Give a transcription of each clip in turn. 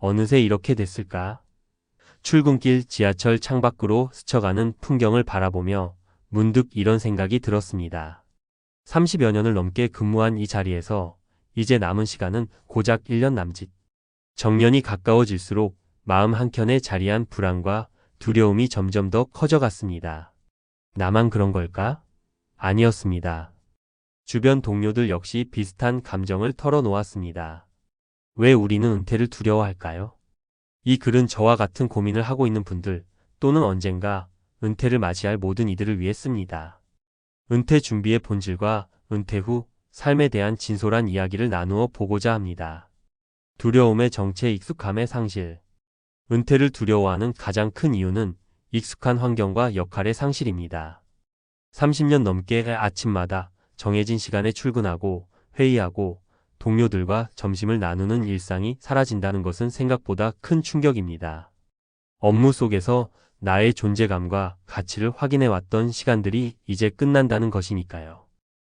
어느새 이렇게 됐을까? 출근길 지하철 창밖으로 스쳐가는 풍경을 바라보며 문득 이런 생각이 들었습니다. 30여 년을 넘게 근무한 이 자리에서 이제 남은 시간은 고작 1년 남짓. 정년이 가까워질수록 마음 한켠에 자리한 불안과 두려움이 점점 더 커져갔습니다. 나만 그런 걸까? 아니었습니다. 주변 동료들 역시 비슷한 감정을 털어놓았습니다. 왜 우리는 은퇴를 두려워할까요? 이 글은 저와 같은 고민을 하고 있는 분들 또는 언젠가 은퇴를 맞이할 모든 이들을 위해 씁니다. 은퇴 준비의 본질과 은퇴 후 삶에 대한 진솔한 이야기를 나누어 보고자 합니다. 두려움의 정체, 익숙함의 상실. 은퇴를 두려워하는 가장 큰 이유는 익숙한 환경과 역할의 상실입니다. 30년 넘게 아침마다 정해진 시간에 출근하고 회의하고 동료들과 점심을 나누는 일상이 사라진다는 것은 생각보다 큰 충격입니다. 업무 속에서 나의 존재감과 가치를 확인해왔던 시간들이 이제 끝난다는 것이니까요.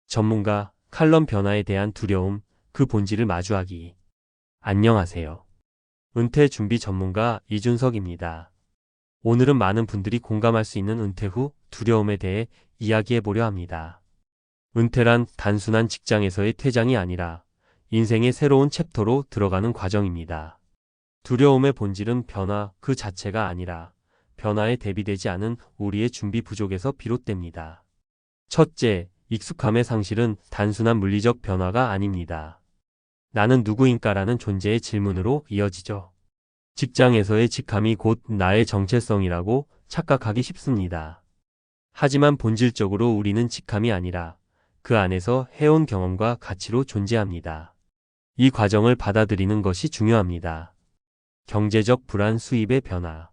전문가, 칼럼 변화에 대한 두려움, 그 본질을 마주하기. 안녕하세요. 은퇴 준비 전문가 이준석입니다. 오늘은 많은 분들이 공감할 수 있는 은퇴 후 두려움에 대해 이야기해보려 합니다. 은퇴란 단순한 직장에서의 퇴장이 아니라 인생의 새로운 챕터로 들어가는 과정입니다. 두려움의 본질은 변화 그 자체가 아니라 변화에 대비되지 않은 우리의 준비 부족에서 비롯됩니다. 첫째, 익숙함의 상실은 단순한 물리적 변화가 아닙니다. 나는 누구인가라는 존재의 질문으로 이어지죠. 직장에서의 직함이 곧 나의 정체성이라고 착각하기 쉽습니다. 하지만 본질적으로 우리는 직함이 아니라 그 안에서 해온 경험과 가치로 존재합니다. 이 과정을 받아들이는 것이 중요합니다. 경제적 불안, 수입의 변화.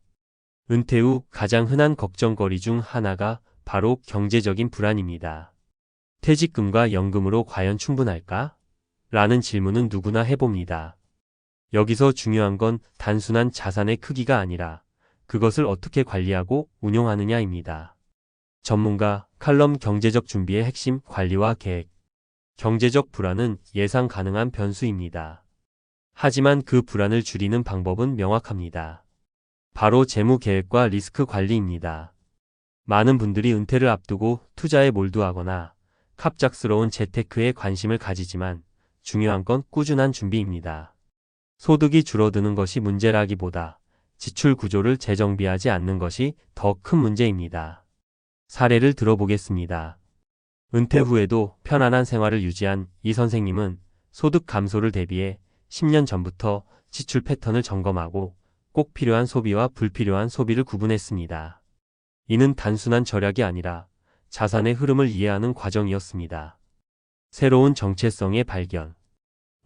은퇴 후 가장 흔한 걱정거리 중 하나가 바로 경제적인 불안입니다. 퇴직금과 연금으로 과연 충분할까? 라는 질문은 누구나 해봅니다. 여기서 중요한 건 단순한 자산의 크기가 아니라 그것을 어떻게 관리하고 운용하느냐입니다. 전문가, 칼럼 경제적 준비의 핵심, 관리와 계획. 경제적 불안은 예상 가능한 변수입니다. 하지만 그 불안을 줄이는 방법은 명확합니다. 바로 재무 계획과 리스크 관리입니다. 많은 분들이 은퇴를 앞두고 투자에 몰두하거나 갑작스러운 재테크에 관심을 가지지만 중요한 건 꾸준한 준비입니다. 소득이 줄어드는 것이 문제라기보다 지출 구조를 재정비하지 않는 것이 더 큰 문제입니다. 사례를 들어보겠습니다. 은퇴 후에도 편안한 생활을 유지한 이 선생님은 소득 감소를 대비해 10년 전부터 지출 패턴을 점검하고 꼭 필요한 소비와 불필요한 소비를 구분했습니다. 이는 단순한 절약이 아니라 자산의 흐름을 이해하는 과정이었습니다. 새로운 정체성의 발견.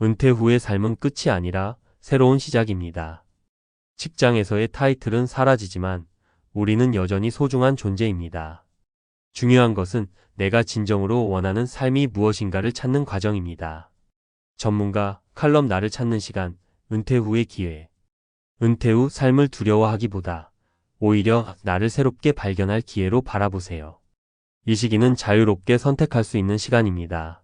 은퇴 후의 삶은 끝이 아니라 새로운 시작입니다. 직장에서의 타이틀은 사라지지만 우리는 여전히 소중한 존재입니다. 중요한 것은 내가 진정으로 원하는 삶이 무엇인가를 찾는 과정입니다. 전문가, 칼럼 나를 찾는 시간, 은퇴 후의 기회. 은퇴 후 삶을 두려워하기보다 오히려 나를 새롭게 발견할 기회로 바라보세요. 이 시기는 자유롭게 선택할 수 있는 시간입니다.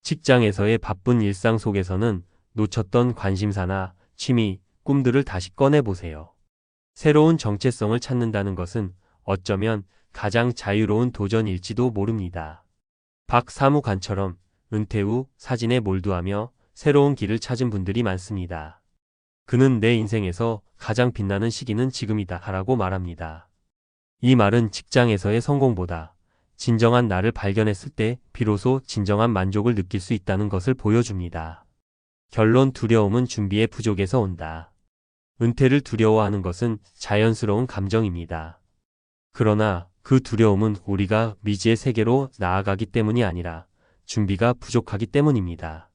직장에서의 바쁜 일상 속에서는 놓쳤던 관심사나 취미, 꿈들을 다시 꺼내보세요. 새로운 정체성을 찾는다는 것은 어쩌면 가장 자유로운 도전일지도 모릅니다. 박 사무관처럼 은퇴 후 사진에 몰두하며 새로운 길을 찾은 분들이 많습니다. 그는 내 인생에서 가장 빛나는 시기는 지금이다 라고 말합니다. 이 말은 직장에서의 성공보다 진정한 나를 발견했을 때 비로소 진정한 만족을 느낄 수 있다는 것을 보여줍니다. 결론, 두려움은 준비의 부족에서 온다. 은퇴를 두려워하는 것은 자연스러운 감정입니다. 그러나 그 두려움은 우리가 미지의 세계로 나아가기 때문이 아니라 준비가 부족하기 때문입니다.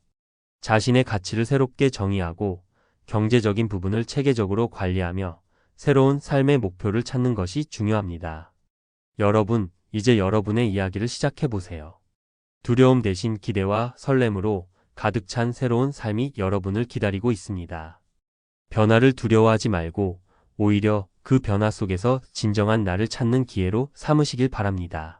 자신의 가치를 새롭게 정의하고 경제적인 부분을 체계적으로 관리하며 새로운 삶의 목표를 찾는 것이 중요합니다. 여러분, 이제 여러분의 이야기를 시작해보세요. 두려움 대신 기대와 설렘으로 가득 찬 새로운 삶이 여러분을 기다리고 있습니다. 변화를 두려워하지 말고 오히려 그 변화 속에서 진정한 나를 찾는 기회로 삼으시길 바랍니다.